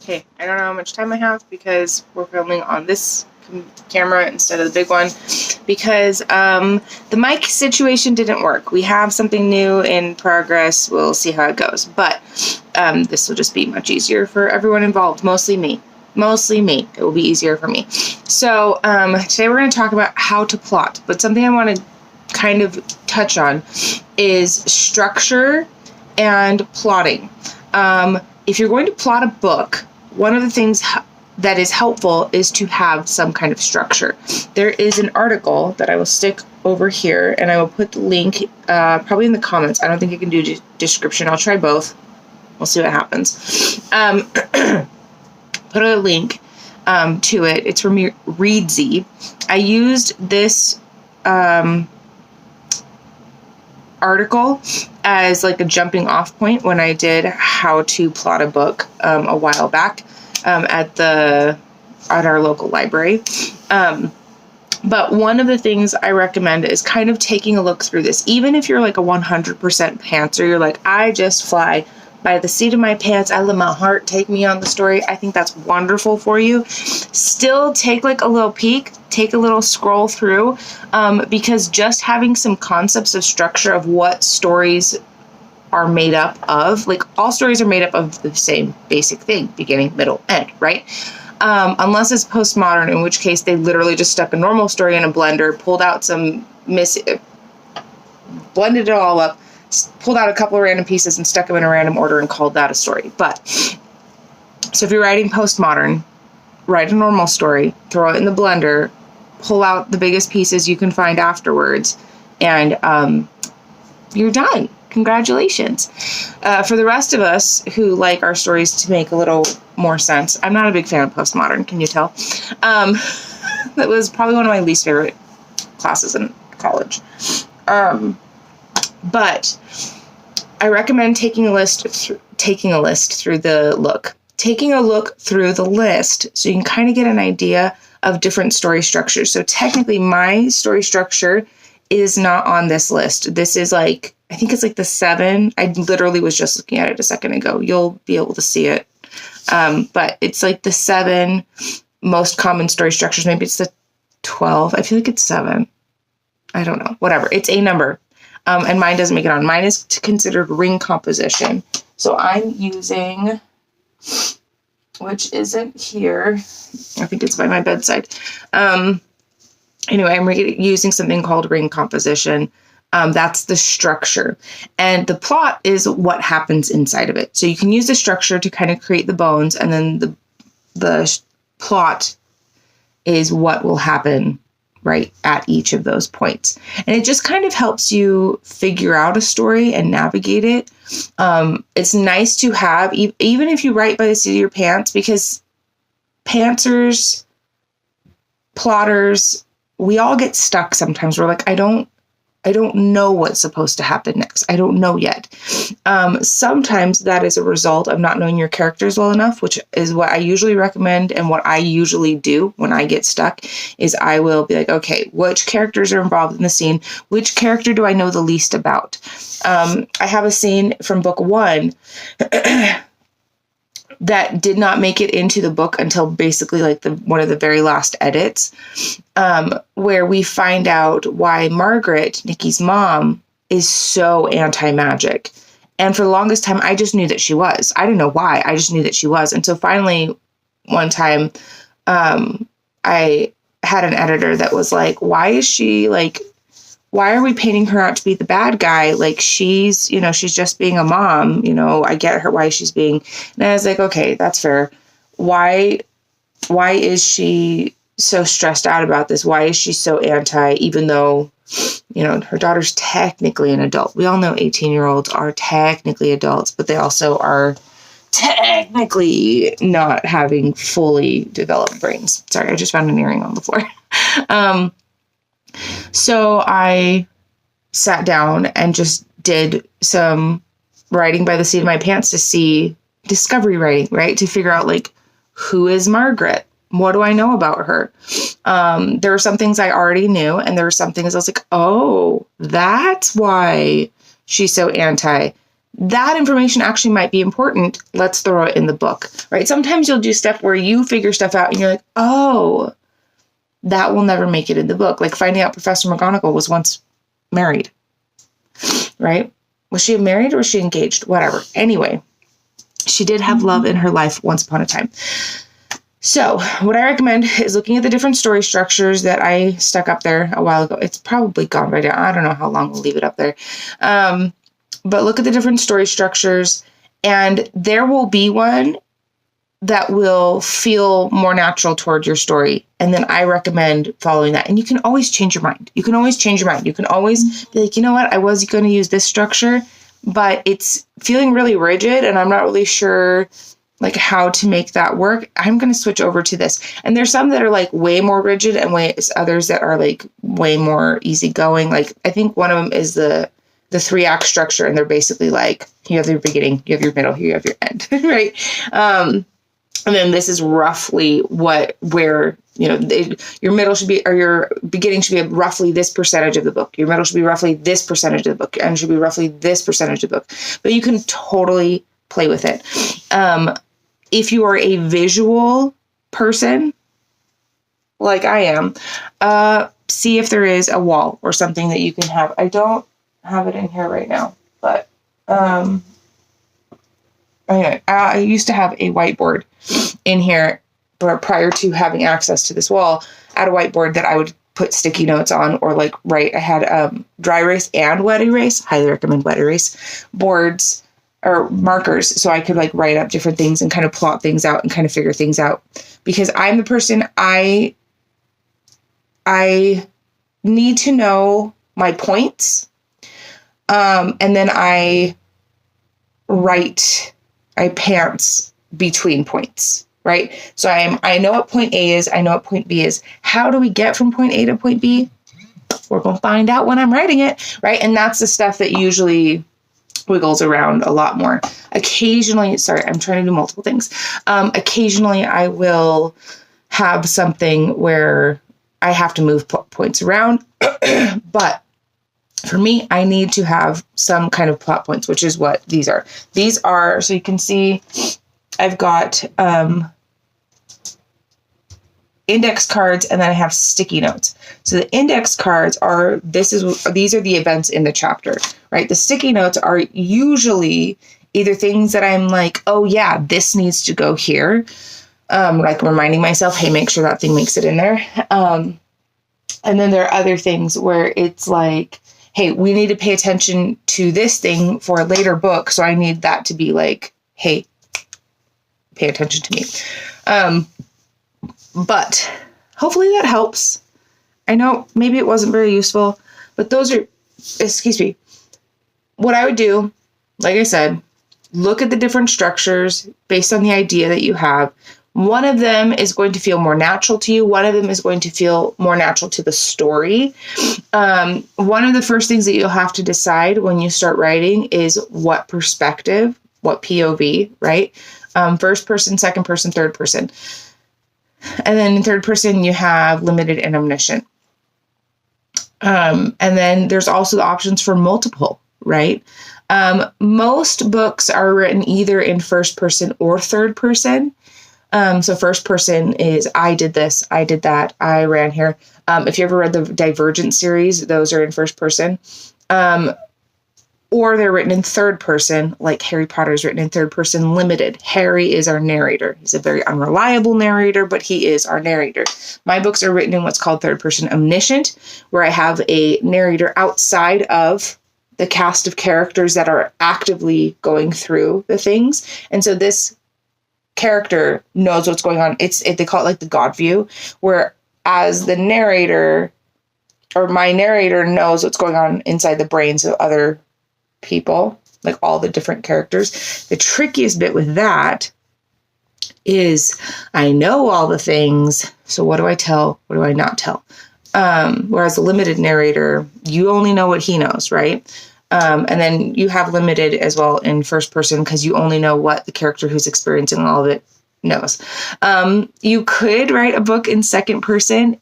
Okay, I don't know how much time I have because we're filming on this camera instead of the big one because the mic situation didn't work. We have something new in progress. We'll see how it goes. But this will just be much easier for everyone involved, mostly me. Mostly me. It will be easier for me. So today we're going to talk about how to plot. But something I want to kind of touch on is structure and plotting. If you're going to plot a book, one of the things that is helpful is to have some kind of structure. There is an article that I will stick over here, and I will put the link probably in the comments. I don't think you can do description. I'll try both. We'll see what happens. Put a link to it. It's from Readsy. I used this article as like a jumping off point when I did how to plot a book a while back at our local library. But one of the things I recommend is kind of taking a look through this. Even if you're like a 100% pantser, you're like, I just fly by the seat of my pants, I let my heart take me on the story. I think that's wonderful for you. Still take like a little peek, take a little scroll through, because just having some concepts of structure of what stories are made up of, like all stories are made up of the same basic thing, beginning, middle, end, right? Unless it's postmodern, in which case they literally just stuck a normal story in a blender, pulled out blended it all up, pulled out a couple of random pieces and stuck them in a random order and called that a story. But, so if you're writing postmodern, write a normal story, throw it in the blender, pull out the biggest pieces you can find afterwards, and you're done. Congratulations. For the rest of us who like our stories to make a little more sense, I'm not a big fan of postmodern, can you tell? That was probably one of my least favorite classes in college. But I recommend taking a look through the list so you can kind of get an idea of different story structures. So technically my story structure is not on this list. This is like, I think it's like the 7. I literally was just looking at it a second ago. You'll be able to see it. But it's like the 7 most common story structures. Maybe it's the 12. I feel like it's 7. I don't know. Whatever. It's a number. And mine doesn't make it on. Mine is considered ring composition. So I'm using, which isn't here. I think it's by my bedside. Anyway, I'm using something called ring composition. That's the structure. And the plot is what happens inside of it. So you can use the structure to kind of create the bones, and then the plot is what will happen right at each of those points. And it just kind of helps you figure out a story and navigate it. It's nice to have, even if you write by the seat of your pants, because pantsers, plotters, we all get stuck sometimes. We're like, I don't know what's supposed to happen next. I don't know yet. Sometimes that is a result of not knowing your characters well enough, which is what I usually recommend. And what I usually do when I get stuck is I will be like, okay, which characters are involved in the scene? Which character do I know the least about? I have a scene from book 1 that did not make it into the book until basically like one of the very last edits, where we find out why Margaret, Nikki's mom, is so anti-magic. And for the longest time, I just knew that she was. I didn't know why. I just knew that she was. And so finally, one time, I had an editor that was like, why are we painting her out to be the bad guy? Like she's just being a mom, I get her why she's being, and I was like, okay, that's fair. Why is she so stressed out about this? Why is she so anti, even though, her daughter's technically an adult. We all know 18-year-olds are technically adults, but they also are technically not having fully developed brains. Sorry, I just found an earring on the floor. So I sat down and just did some writing by the seat of my pants to see discovery writing, right? To figure out like, who is Margaret? What do I know about her? There were some things I already knew, and there were some things I was like, oh, that's why she's so anti. that information actually might be important. Let's throw it in the book, right? Sometimes you'll do stuff where you figure stuff out and you're like, oh, that will never make it in the book. Like finding out Professor McGonagall was once married, right? Was she married or was she engaged? Whatever. Anyway, she did have love in her life once upon a time. So what I recommend is looking at the different story structures that I stuck up there a while ago. It's probably gone by now. I don't know how long we'll leave it up there. But look at the different story structures, and there will be one that will feel more natural toward your story. And then I recommend following that. And you can always change your mind. You can always change your mind. You can always be like, you know what? I was going to use this structure, but it's feeling really rigid and I'm not really sure like how to make that work. I'm going to switch over to this. And there's some that are like way more rigid and others that are like way more easygoing. Like I think one of them is the 3-act structure. And they're basically like, you have your beginning, you have your middle, you have your end, right? And then this is roughly where your middle should be, or your beginning should be roughly this percentage of the book. Your middle should be roughly this percentage of the book. Your end should be roughly this percentage of the book. But you can totally play with it. If you are a visual person, like I am, see if there is a wall or something that you can have. I don't have it in here right now, but anyway, I used to have a whiteboard in here, but prior to having access to this wall, I had a whiteboard that I would put sticky notes on or like write. I had dry erase and wet erase. Highly recommend wet erase boards or markers, so I could like write up different things and kind of plot things out and kind of figure things out. Because I'm the person, I need to know my points, and then I pants between points, right? So I know what point A is, I know what point B is. How do we get from point A to point B? We're going to find out when I'm writing it, right? And that's the stuff that usually wiggles around a lot more. Occasionally, I'm trying to do multiple things. Occasionally I will have something where I have to move points around, but for me, I need to have some kind of plot points, which is what these are. These are, so you can see, I've got index cards and then I have sticky notes. So the index cards are, these are the events in the chapter, right? The sticky notes are usually either things that I'm like, oh yeah, this needs to go here. Like reminding myself, hey, make sure that thing makes it in there. And then there are other things where it's like, hey, we need to pay attention to this thing for a later book. So I need that to be like, hey, pay attention to me. But hopefully that helps. I know maybe it wasn't very useful, but those are, what I would do, like I said, look at the different structures based on the idea that you have. One of them is going to feel more natural to you. One of them is going to feel more natural to the story. One of the first things that you'll have to decide when you start writing is what perspective, what POV, right? First person, second person, third person. And then in third person, you have limited and omniscient. And then there's also the options for multiple, right? Most books are written either in first person or third person. So first person is, I did this, I did that, I ran here. If you ever read the Divergent series, those are in first person. Or they're written in third person, like Harry Potter is written in third person limited. Harry is our narrator. He's a very unreliable narrator, but he is our narrator. My books are written in what's called third person omniscient, where I have a narrator outside of the cast of characters that are actively going through the things. And so this character knows what's going on. They call it like the God view, where as the narrator, or my narrator knows what's going on inside the brains of other people, like all the different characters. The trickiest bit with that is I know all the things, so what do I tell? What do I not tell? Whereas the limited narrator, you only know what he knows, right? And then you have limited as well in first person because you only know what the character who's experiencing all of it knows. You could write a book in second person.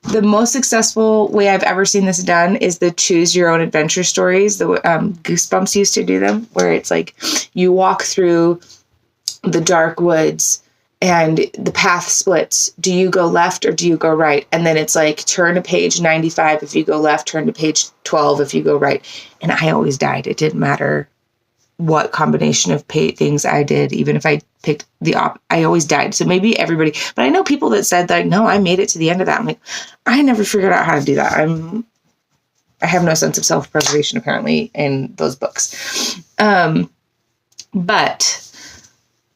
The most successful way I've ever seen this done is the choose your own adventure stories. The Goosebumps used to do them, where it's like you walk through the dark woods and the path splits. Do you go left or do you go right? And then it's like, turn to page 95 if you go left, turn to page 12 if you go right. And I always died. It didn't matter what combination of things I did, even if I picked I always died. So maybe everybody, but I know people that said like, no, I made it to the end of that. I'm like, I never figured out how to do that. I have no sense of self-preservation apparently in those books. But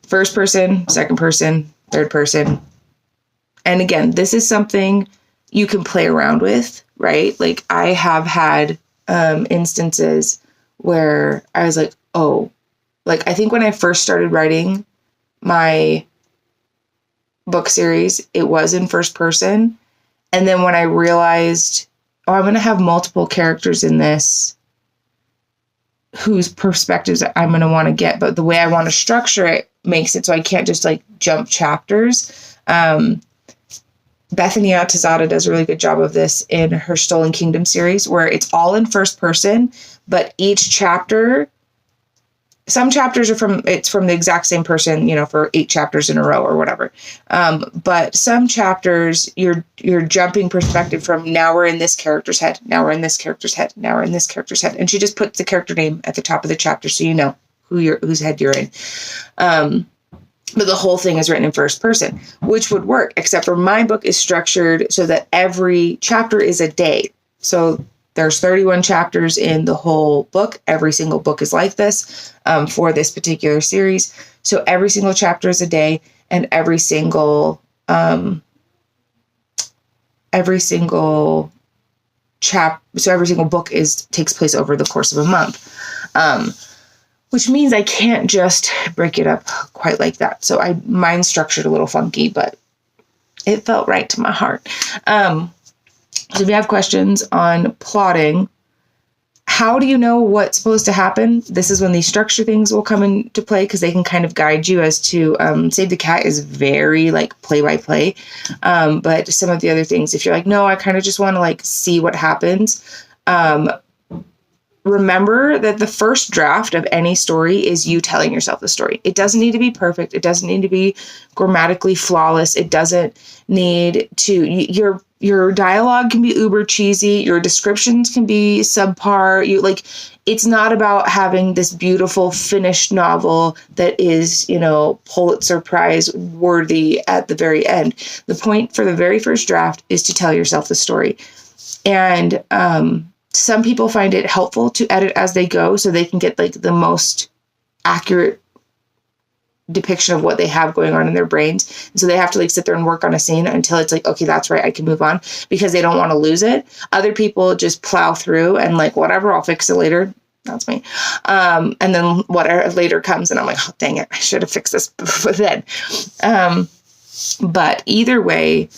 first person, second person, third person. And again, this is something you can play around with, right? Like I have had instances where I was like, oh, like I think when I first started writing my book series, it was in first person. And then when I realized, oh, I'm going to have multiple characters in this whose perspectives I'm going to want to get, but the way I want to structure it makes it so I can't just like jump chapters. Bethany Atazada does a really good job of this in her Stolen Kingdom series, where it's all in first person, but each chapter, some chapters are from the exact same person, you know, for 8 chapters in a row or whatever. But some chapters you're jumping perspective from, now we're in this character's head, now we're in this character's head, now we're in this character's head. And she just puts the character name at the top of the chapter so you know whose head you're in. But the whole thing is written in first person, which would work, except for my book is structured so that every chapter is a day. So there's 31 chapters in the whole book. Every single book is like this for this particular series. So every single chapter is a day, and every single book takes place over the course of a month. Which means I can't just break it up quite like that. So mine's structured a little funky, but it felt right to my heart. So if you have questions on plotting, how do you know what's supposed to happen? This is when these structure things will come into play, because they can kind of guide you as to, Save the Cat is very like play by play. But some of the other things, if you're like, no, I kind of just want to like see what happens. Remember that the first draft of any story is you telling yourself the story. It doesn't need to be perfect. It doesn't need to be grammatically flawless. It doesn't need to, your dialogue can be uber cheesy. Your descriptions can be subpar. It's not about having this beautiful finished novel that is, Pulitzer Prize worthy at the very end. The point for the very first draft is to tell yourself the story. And, some people find it helpful to edit as they go so they can get like the most accurate depiction of what they have going on in their brains. And so they have to like sit there and work on a scene until it's like, okay, that's right, I can move on, because they don't want to lose it. Other people just plow through and like, whatever, I'll fix it later. That's me. And then whatever later comes and I'm like, oh, dang it, I should have fixed this before then. But either way,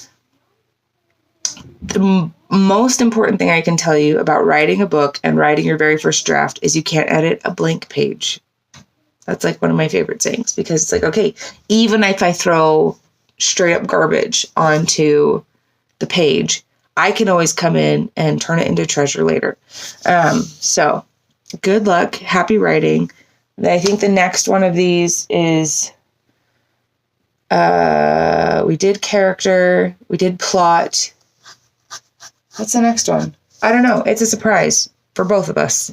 the most important thing I can tell you about writing a book and writing your very first draft is you can't edit a blank page. That's like one of my favorite sayings, because it's like, okay, even if I throw straight up garbage onto the page, I can always come in and turn it into treasure later. So good luck. Happy writing. I think the next one of these is, we did character, we did plot. What's the next one? I don't know. It's a surprise for both of us.